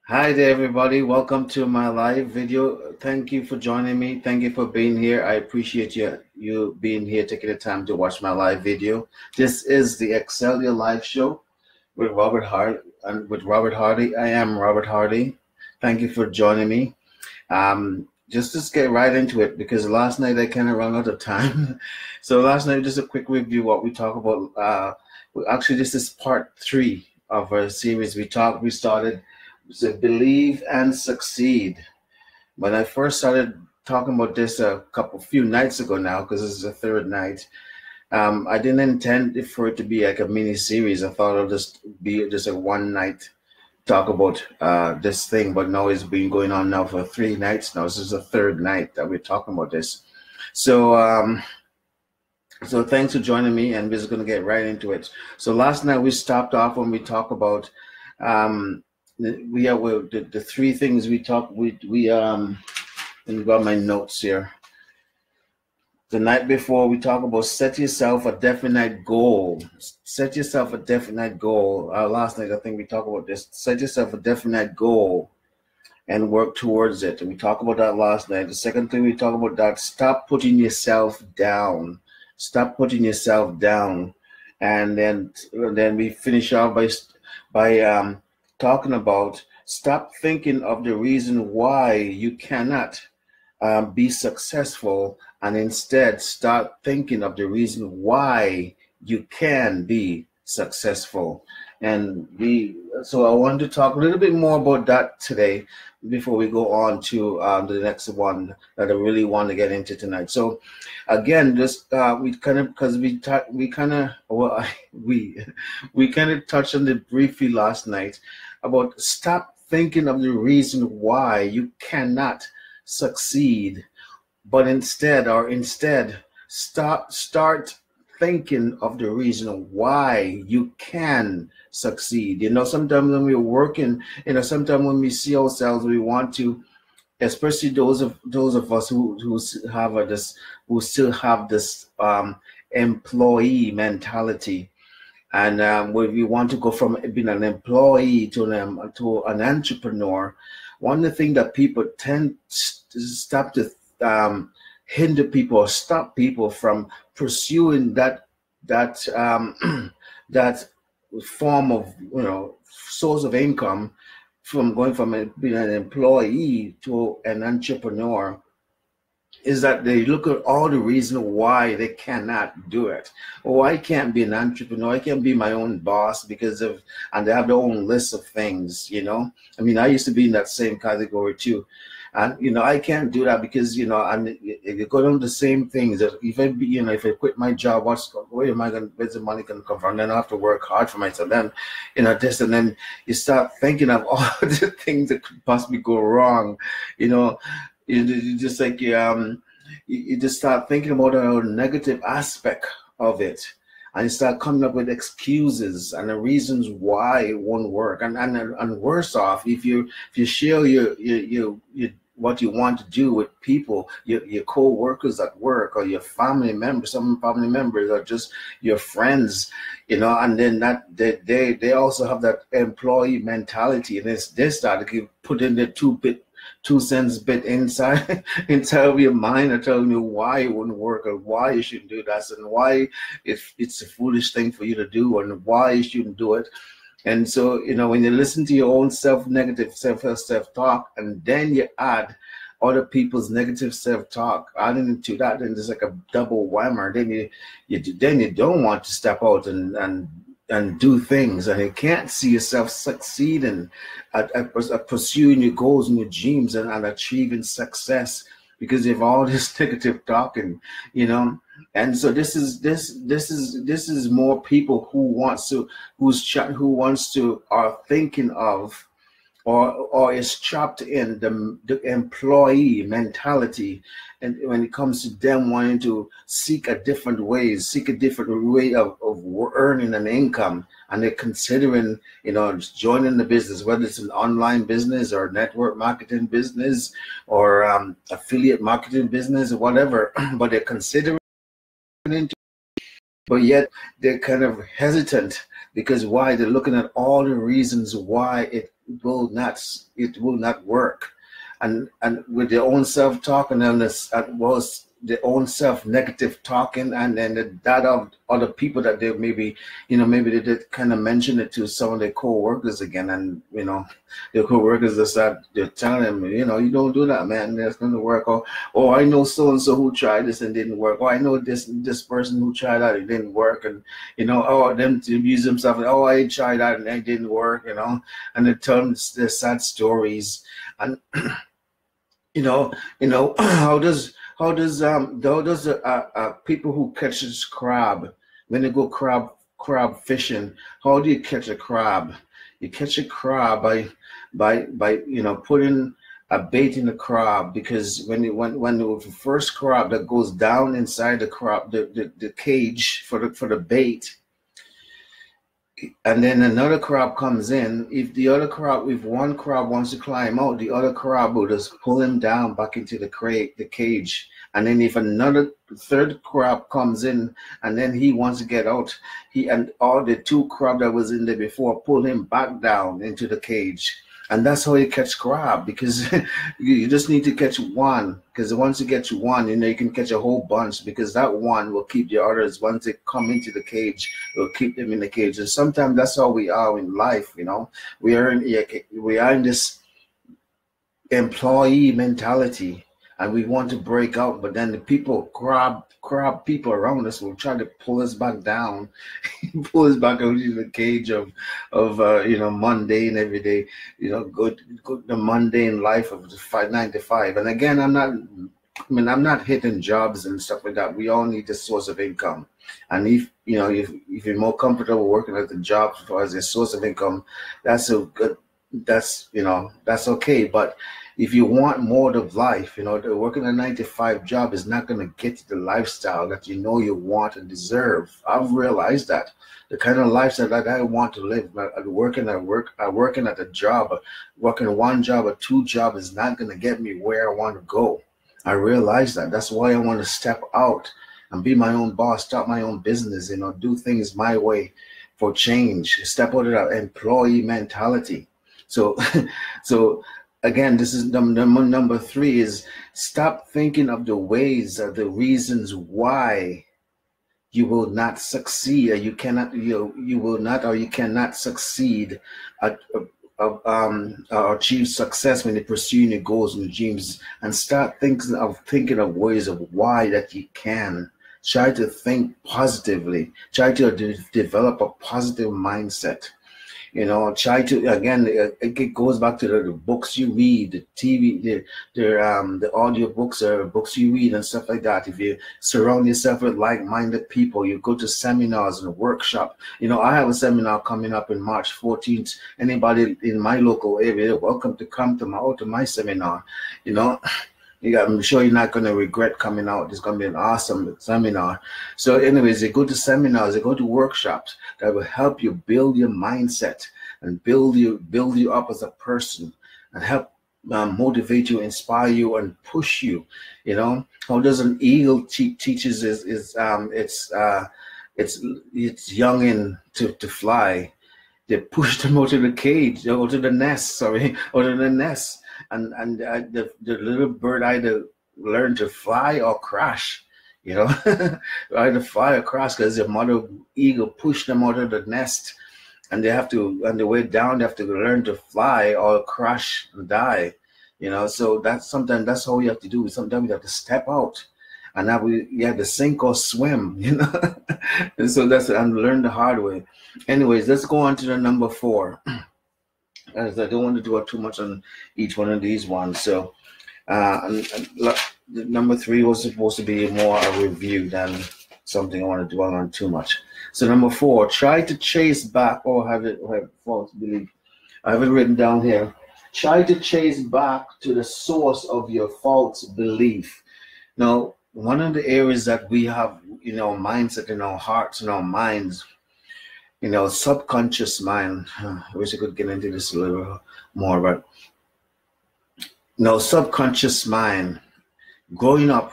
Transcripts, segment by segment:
Hi there, everybody. Welcome to my live video. Thank you for joining me. Thank you for being here. I appreciate you being here, taking the time to watch my live video. This is the Excel Your Life show with Robert Hardy. I am Robert Hardy. Thank you for joining me. Just to get right into it, because last night I kind of ran out of time. So last night, just a quick review what we talk about. Actually, this is part 3 of our series. We started to believe and succeed. When I first started talking about this a few nights ago now, because this is the third night, I didn't intend for it to be like a mini series. I thought it'll just be just a one night talk about this thing, but no, it's been going on now for 3 nights now. This is the third night that we're talking about this. So so thanks for joining me, and we're just going to get right into it. So last night we stopped off when we talked about the 3 things we talked. Let me got my notes here. The night before, we talked about set yourself a definite goal. Set yourself a definite goal. Last night, I think we talked about this. Set yourself a definite goal and work towards it. And we talked about that last night. The second thing we talked about that, stop putting yourself down. Stop putting yourself down. And then we finish off by talking about stop thinking of the reason why you cannot be successful, and instead start thinking of the reason why you can be successful. So I want to talk a little bit more about that today before we go on to the next one that I really want to get into tonight. So again, just we kind of touched on it briefly last night about stop thinking of the reason why you cannot succeed, but instead start thinking of the reason why you can succeed. Sometimes when we're working, sometimes when we see ourselves, we want to, especially those of us who still have this employee mentality. And when we want to go from being an employee to an entrepreneur, one of the things that people tend to stop to hinder people or stop people from pursuing that that form of source of income, from going from being an employee to an entrepreneur, is that they look at all the reasons why they cannot do it. Oh, I can't be an entrepreneur. I can't be my own boss and they have their own list of things, I mean, I used to be in that same category too. And, I can't do that because, and if you go down the same things, that if I quit my job, where's the money going to come from? Then I have to work hard for myself. Then, and then you start thinking of all the things that could possibly go wrong, You just like you just start thinking about a negative aspect of it, and you start coming up with excuses and the reasons why it won't work. And worse off, if you share your what you want to do with people, your co-workers at work, or your family members, some family members, or just your friends, and then that they also have that employee mentality, and they start to put in the 2 cents bit inside of your mind, and telling you why it wouldn't work, or why you shouldn't do that, and why it's a foolish thing for you to do, and why you shouldn't do it. And so, when you listen to your own negative self-talk, and then you add other people's negative self-talk, adding to that, then there's like a double whammer. Then you don't want to step out and do things, and you can't see yourself succeeding at pursuing your goals and your dreams and achieving success, because you have all this negative talking, And so this is more people who are thinking of or is trapped in the employee mentality, and when it comes to them wanting to seek a different way of earning an income, and they're considering joining the business, whether it's an online business or network marketing business or affiliate marketing business or whatever, but they're considering it, but yet they're kind of hesitant. Because why? They're looking at all the reasons why it will not work. And with their own self talking and this was their own self negative talking, and then that of other people that they maybe, maybe they did kind of mention it to some of their co-workers again, and their co-workers decide they're telling them, you don't do that, man, that's going to work. Or I know so and so who tried this and didn't work. Or I know this person who tried that, it didn't work. And or them to abuse themselves, oh, I tried that and it didn't work, and they tell them their sad stories. And how does people who catches crab, when they go crab fishing, how do you catch a crab? You catch a crab by putting a bait in the crab, because when the first crab that goes down inside the crab, the cage for the bait, and then another crab comes in. If one crab wants to climb out, the other crab will just pull him down back into the cage. And then if another third crab comes in and then he wants to get out, and all the two crab that was in there before pull him back down into the cage. And that's how you catch crab, because you just need to catch one. Because once you catch one, you can catch a whole bunch, because that one will keep the others. Once they come into the cage, it will keep them in the cage. And sometimes that's how we are in life. We are in this employee mentality, and we want to break out, but then the crab people around us will try to pull us back down, pull us back into the cage of mundane everyday, good the mundane life of the 9 to 5. And again, I'm not hitting jobs and stuff like that. We all need a source of income, and if you're more comfortable working at the job as a source of income, that's okay. But if you want more of life, working a 9 to 5 job is not going to get you the lifestyle that you want and deserve. I've realized that the kind of lifestyle that I want to live, working at a job, working one job or two jobs is not going to get me where I want to go. I realize that. That's why I want to step out and be my own boss, start my own business, do things my way for change, step out of that employee mentality. So again, this is number 3 is stop thinking of the ways or the reasons why you will not succeed, or you cannot succeed at achieve success when you're pursuing your goals and your dreams, and start thinking of ways of why that you can. Try to think positively. Try to develop a positive mindset. Try to, again, it goes back to the books you read, the TV, the audio books or books you read and stuff like that. If you surround yourself with like-minded people, you go to seminars and workshop. I have a seminar coming up in March 14th. Anybody in my local area, welcome to come to my seminar. I'm sure you're not going to regret coming out. It's going to be an awesome seminar. So anyways, they go to seminars, they go to workshops that will help you build your mindset and build you up as a person, and help motivate you, inspire you, and push you. How does an eagle teaches its youngin to fly? They push them out of the cage, out of the nest, and the little bird either learn to fly or crash, either fly or crash, because the mother eagle pushed them out of the nest, and they have to, on the way down, they have to learn to fly or crash and die. So sometimes that's all you have to do. Sometimes you have to step out, and now you have to sink or swim, and so and learn the hard way. Anyways, let's go on to the number 4. As I don't want to dwell too much on each one of these ones. So number 3 was supposed to be more a review than something I want to dwell on too much. So number 4, try to chase back, or have false belief. I have it written down here. Try to chase back to the source of your false belief. Now, one of the areas that we have in our mindset, in our hearts, in our minds, subconscious mind. I wish I could get into this a little more, but subconscious mind. Growing up,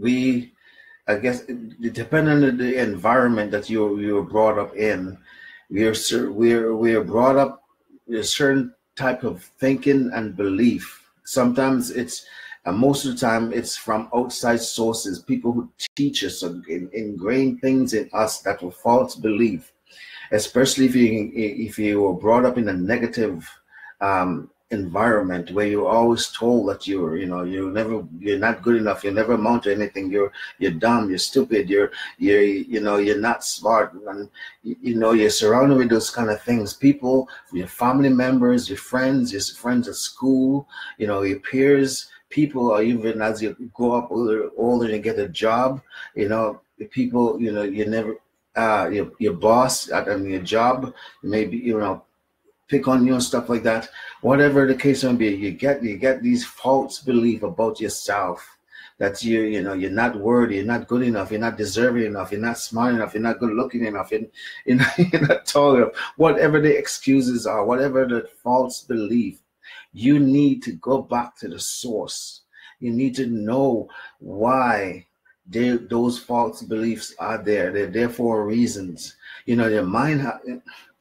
I guess, depending on the environment that you were brought up in, we're brought up there's certain type of thinking and belief. Sometimes it's, and most of the time it's from outside sources, people who teach us and ingrain things in us that were false belief, especially if you were brought up in a negative environment where you're always told that you're not good enough, you never amount to anything, you're dumb, you're stupid, you're not smart, and you're surrounded with those kind of things. People, your family members, your friends at school, your peers, people, or even as you go up older and get a job, people, you never your boss at your job, maybe pick on you and stuff like that. Whatever the case may be, you get these false belief about yourself, that you're not worthy, you're not good enough, you're not deserving enough, you're not smart enough, you're not good looking enough, you're not tall enough. Whatever the excuses are, whatever the false belief, you need to go back to the source. You need to know why those false beliefs are there. They're there for reasons. Your mind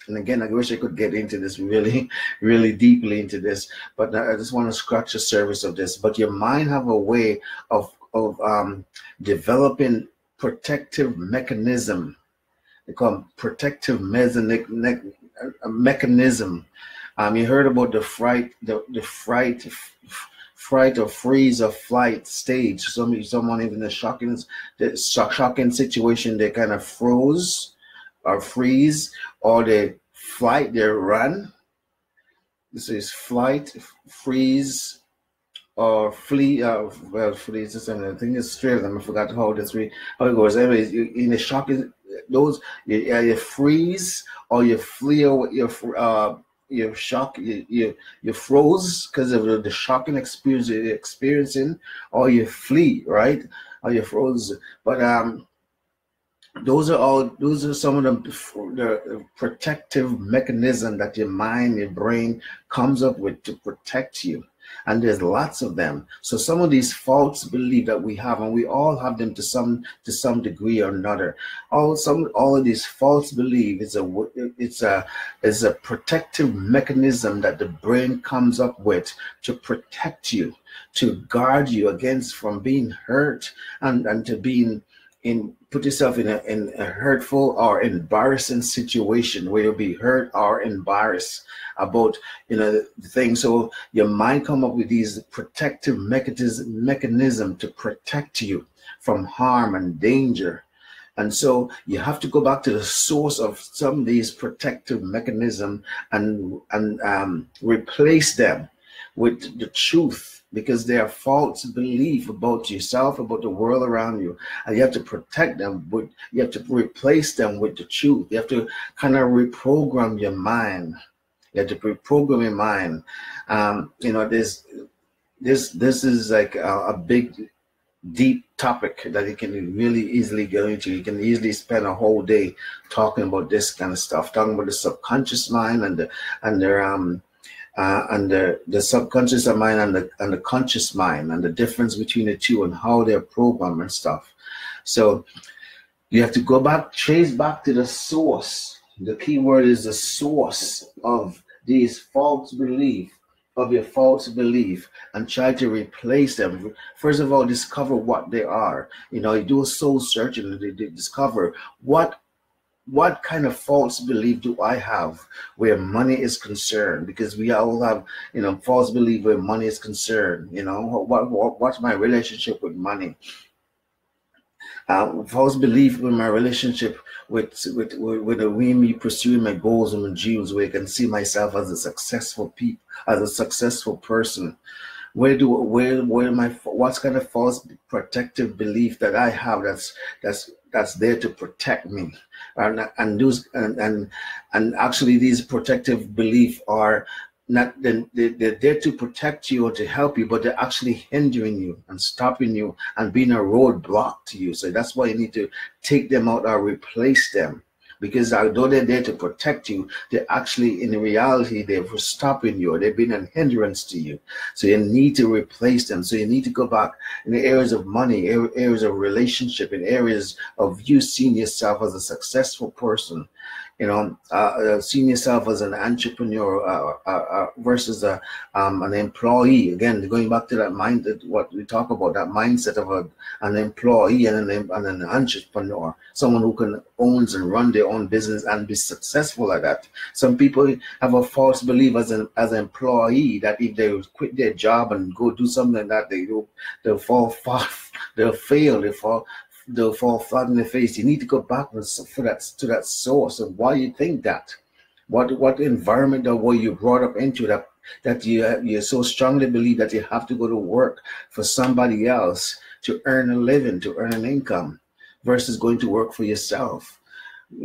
and again, I wish I could get into this really, really deeply into this, but I just want to scratch the surface of this. But your mind have a way of developing protective mechanism. They call them protective mechanism. You heard about the fright or freeze or flight stage. Someone even in the shocking situation, they kind of froze or freeze, or they flight, they run. This is flight, freeze, or flee. Well, freeze is something. I think it's straight. I forgot how it goes. Anyways, in the shocking, those you freeze or you flee, or you're shocked, you froze because of the shocking experience you're experiencing, or you flee, right? Or you froze. But those are some of the protective mechanism that your mind, your brain comes up with to protect you. And there's lots of them. So some of these false beliefs that we have, and we all have them to some degree or another. All of these false beliefs is a protective mechanism that the brain comes up with to protect you, to guard you against from being hurt and to being put yourself in a hurtful or embarrassing situation where you'll be hurt or embarrassed about the thing. So your mind come up with these protective mechanism to protect you from harm and danger. And so you have to go back to the source of some of these protective mechanism and replace them with the truth, because they are false belief about yourself, about the world around you, and you have to protect them. You have to replace them with the truth. You have to kind of reprogram your mind. You have to reprogram your mind. This is like a big, deep topic that you can really easily go into. You can easily spend a whole day talking about this kind of stuff, talking about the subconscious mind and the subconscious mind and the conscious mind, and the difference between the two and how they're programmed and stuff. So you have to go back, trace back to the source. The key word is the source of these false beliefs, of your false belief, and try to replace them. First of all, discover what they are. You do a soul search and discover what kind of false belief do I have where money is concerned? Because we all have, false belief where money is concerned. What's my relationship with money? False belief with my relationship with the way me pursuing my goals and my dreams, where I can see myself as a successful person. What's kind of false protective belief that I have that's there to protect me, and actually these protective beliefs are not, they're there to protect you or to help you, but they're actually hindering you and stopping you and being a roadblock to you. So that's why you need to take them out or replace them. Because although they're there to protect you, they're actually, in reality, they're stopping you, or they've been a hindrance to you. So you need to replace them. So you need to go back in the areas of money, areas of relationship, in areas of you seeing yourself as a successful person. Seeing yourself as an entrepreneur versus an employee. Again, going back to that mind, that what we talk about, that mindset of an employee and an entrepreneur, someone who can owns and run their own business and be successful at that. Some people have a false belief as an employee that if they quit their job and go do something like that, they'll fall far, they'll fail, they'll fall flat in the face. You need to go back to that source of why you think that. What environment or what you brought up into that you so strongly believe that you have to go to work for somebody else to earn a living, to earn an income, versus going to work for yourself,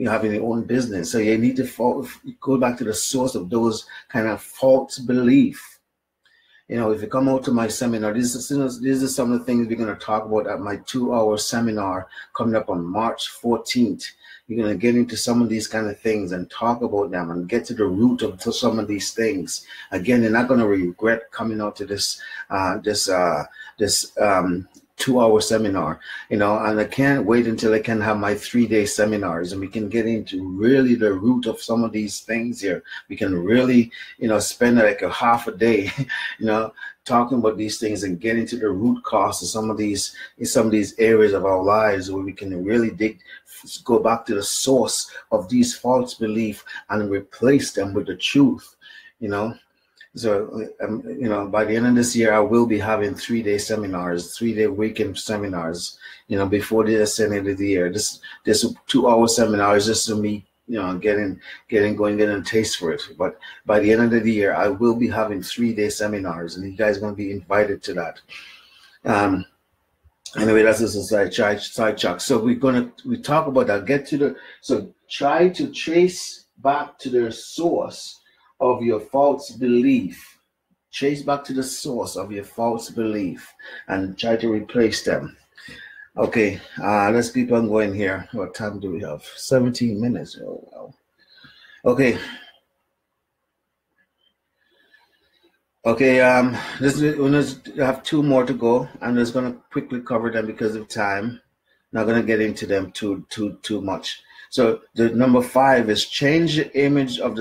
having your own business. So you need to go back to the source of those kind of false belief. If you come out to my seminar, these are some of the things we're going to talk about at my 2-hour seminar coming up on March 14th. You're going to get into some of these kind of things and talk about them and get to the root of some of these things. Again, you're not going to regret coming out to this 2-hour seminar, and I can't wait until I can have my 3-day seminars and we can get into really the root of some of these things here. We can really, spend like a half a day, talking about these things and get into the root cause of some of these areas of our lives where we can really go back to the source of these false beliefs and replace them with the truth, So, by the end of this year, I will be having 3-day seminars, 3-day weekend seminars, before the end of the year. This 2-hour seminar is just to me, getting going, getting a taste for it. But by the end of the year, I will be having 3-day seminars, and you guys are going to be invited to that. Anyway, that's just a sidetrack. So we talk about that. So try to trace back to the source of your false belief. Chase back to the source of your false belief and try to replace them. Okay, let's keep on going here. What time do we have? 17 minutes. Oh, wow. Okay. Okay, let's have 2 more to go. I'm just going to quickly cover them because of time. Not going to get into them too much. So the number 5 is change the image of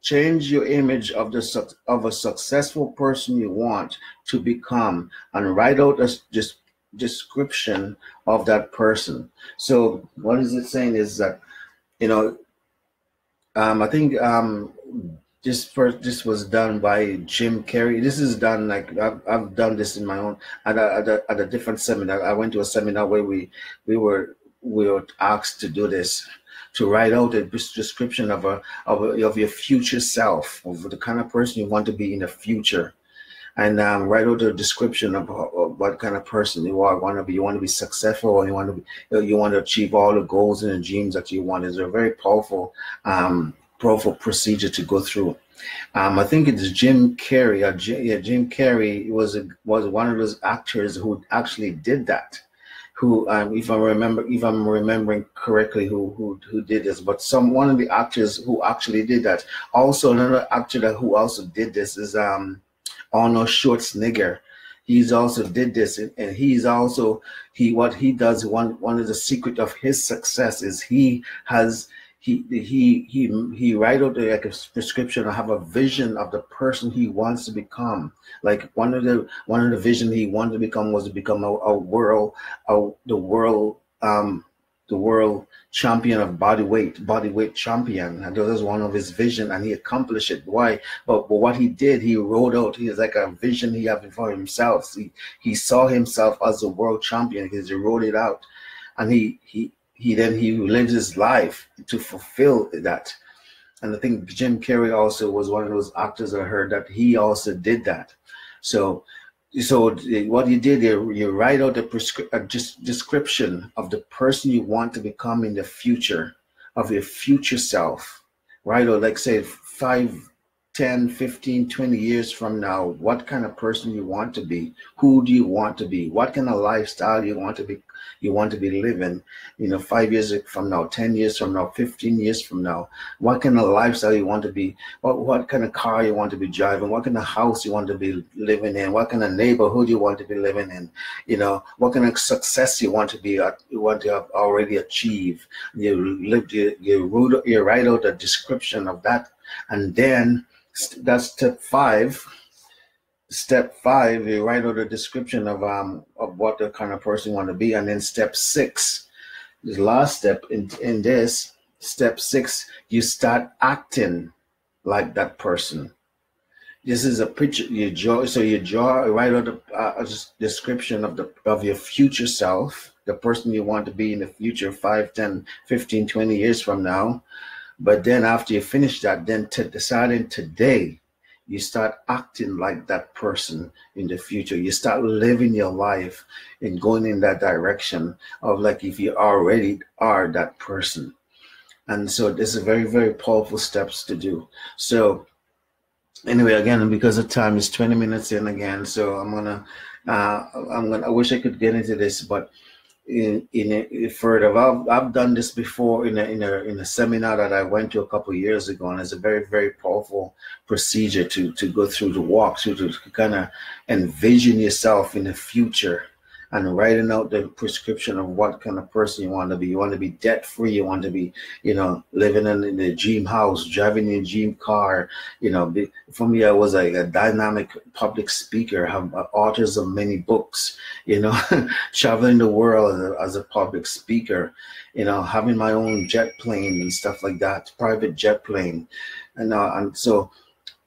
change your image of a successful person you want to become and write out a description of that person. So what is it saying is that, I think this was done by Jim Carrey. This is done like I've done this in my own at a different seminar. I went to a seminar where we were asked to do this, to write out a description of your future self, of the kind of person you want to be in the future, and write out a description of what kind of person you want to be. You want to be successful, or you want to achieve all the goals and the dreams that you want. It's a very powerful procedure to go through. I think it's Jim Carrey. Jim Carrey was one of those actors who actually did that. Who, if I'm remembering correctly, who did this, but one of the actors who actually did that. Also, another actor who also did this is Arnold Schwarzenegger. He's also did this, and what he does. One of the secret of his success is he write out like a prescription or have a vision of the person he wants to become. Like one of the vision he wanted to become was to become the world champion of bodyweight champion. And that was one of his vision, and he accomplished it. Why? But what he did, he wrote out. He has like a vision he had for himself. He saw himself as a world champion because he wrote it out, and he lived his life to fulfill that. And I think Jim Carrey also was one of those actors I heard that he also did that. So what you did, you write out a description of the person you want to become in the future, of your future self. Write out, like say 5-10 10, 15, 20 years from now, what kind of person you want to be, who do you want to be, what kind of lifestyle you want to be living, 5 years from now, 10 years from now, 15 years from now, what kind of lifestyle you want to be, what kind of car you want to be driving, what kind of house you want to be living in, what kind of neighborhood you want to be living in, what kind of success you want to have already achieved. You write out a description of that, and then that's step 5. Step 5, you write out a description of what the kind of person you want to be, and then step 6, the last step in this, step 6, you start acting like that person. This is a picture you draw. So you write out a description of your future self, the person you want to be in the future, 5, 10, 15, 20 years from now. But then after you finish that, then deciding today, you start acting like that person in the future. You start living your life and going in that direction of like if you already are that person. And so this is very, very powerful steps to do. So anyway, again, because of time, it's 20 minutes in again. So I wish I could get into this, but further, I've done this before in a seminar that I went to a couple of years ago, and it's a very, very powerful procedure to go through, to walk through, to kind of envision yourself in the future and writing out the prescription of what kind of person you want to be. You want to be debt free. You want to be, living in the dream house, driving your dream car. For me, I was like a dynamic public speaker, have authors of many books, traveling the world as a public speaker, having my own jet plane and stuff like that, private jet plane. And so,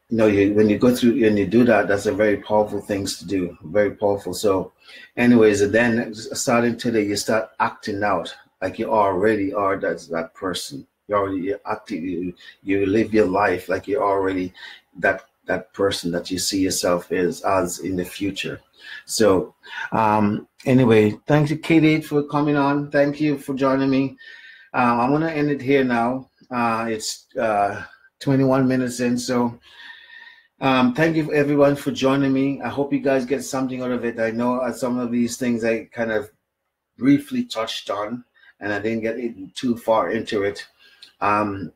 when you go through and you do that, that's a very powerful things to do, very powerful. So anyways, and then starting today, you start acting out like you already are that person. You're acting, you live your life like you're already that person that you see yourself as in the future. So anyway, thank you, Katie, for coming on. Thank you for joining me. I'm going to end it here now. It's 21 minutes in, so thank you everyone for joining me. I hope you guys get something out of it. I know some of these things I kind of briefly touched on, and I didn't get too far into it. I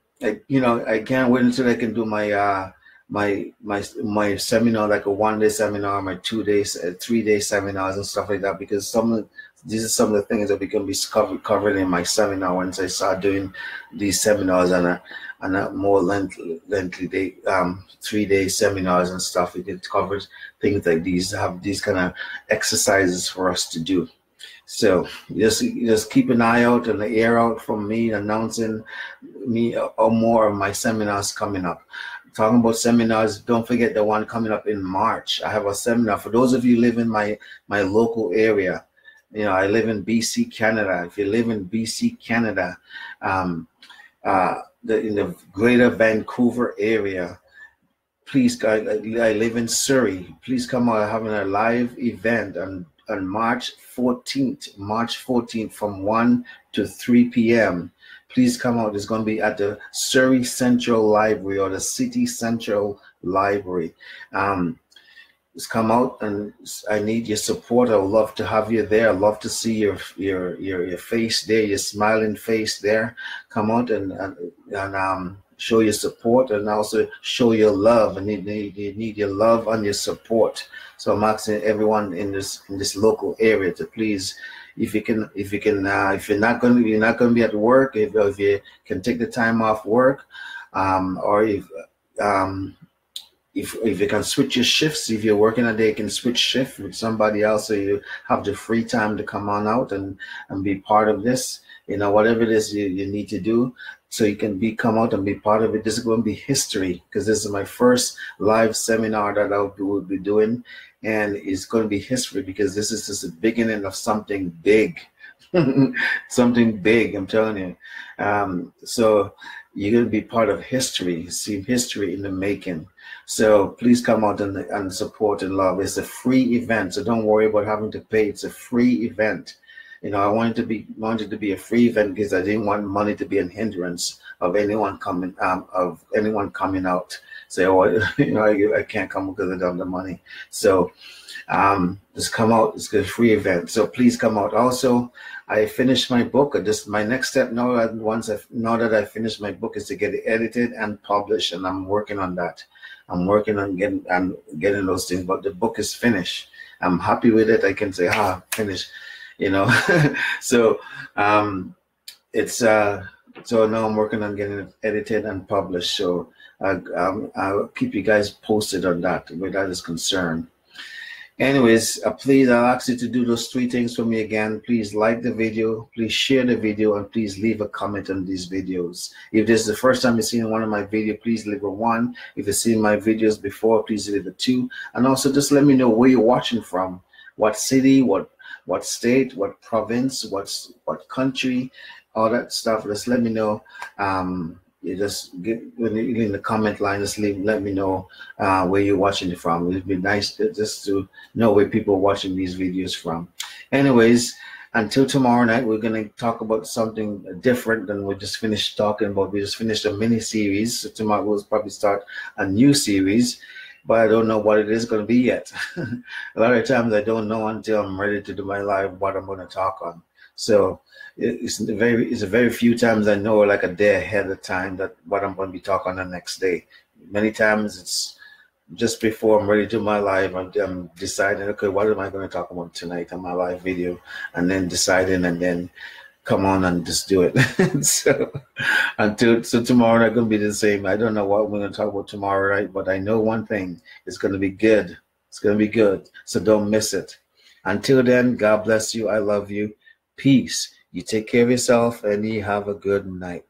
can't wait until I can do my my seminar, like a 1-day seminar, my 2 days, 3-day seminars and stuff like that, because these are some of the things that we can be covered in my seminar once I start doing these seminars and a more lengthy day, 3-day seminars and stuff. We can cover things like these, have these kind of exercises for us to do. So just keep an eye out and the ear out from me announcing me or more of my seminars coming up. Talking about seminars, don't forget the one coming up in March. I have a seminar for those of you who live in my local area. I live in BC, Canada. If you live in BC, Canada, in the greater Vancouver area, please, I live in Surrey. Please come out. Having a live event on March 14th from 1 to 3 p.m. Please come out. It's going to be at the Surrey Central Library or the City Central Library. Just come out, and I need your support. I would love to have you there. I'd love to see your face there, your smiling face there. Come out and show your support, and also show your love. And you need your love and your support. So I'm asking everyone in this local area to please, if you're not going to be at work, if you can take the time off work, or if you can switch your shifts, if you're working a day, you can switch shift with somebody else, so you have the free time to come on out and be part of this. Whatever it is you need to do, so you can come out and be part of it. This is going to be history, because this is my first live seminar that I will be doing, and it's going to be history because this is just the beginning of something big. Something big, I'm telling you. So you're going to be part of history, see history in the making. So please come out and support and love. It's a free event, so don't worry about having to pay. It's a free event. I wanted to be a free event because I didn't want money to be a hindrance of anyone coming out. say, oh, I can't come because I don't have the money. So just come out. It's a free event. So please come out. Also, I finished my book. Just my next step now, now that I finished my book, is to get it edited and published, and I'm working on that. I'm working on getting those things, but the book is finished. I'm happy with it. I can say, finished, So it's so now I'm working on getting it edited and published. So I'll keep you guys posted on that where that is concerned. Anyways, please, I'll ask you to do those 3 things for me again. Please like the video, please share the video, and please leave a comment on these videos. If this is the first time you're seeing one of my videos, please leave a 1. If you've seen my videos before, please leave a 2. And also just let me know where you're watching from, what city, what state, what province, what country, all that stuff. Just let me know. You just get in the comment line. Just let me know where you're watching it from. It'd be nice just to know where people are watching these videos from. Anyways, until tomorrow night, we're gonna talk about something different than we just finished talking about. We just finished a mini series. So tomorrow we'll probably start a new series, but I don't know what it is going to be yet. A lot of times I don't know until I'm ready to do my live what I'm going to talk on. So it's a very few times I know, like a day ahead of time, that what I'm going to be talking on the next day. Many times it's just before I'm ready to do my live, I'm deciding, okay, what am I going to talk about tonight on my live video, and then deciding, and then come on and just do it. So tomorrow not going to be the same. I don't know what we're going to talk about tomorrow, right? But I know one thing: it's going to be good. It's going to be good. So don't miss it. Until then, God bless you. I love you. Peace. You take care of yourself, and you have a good night.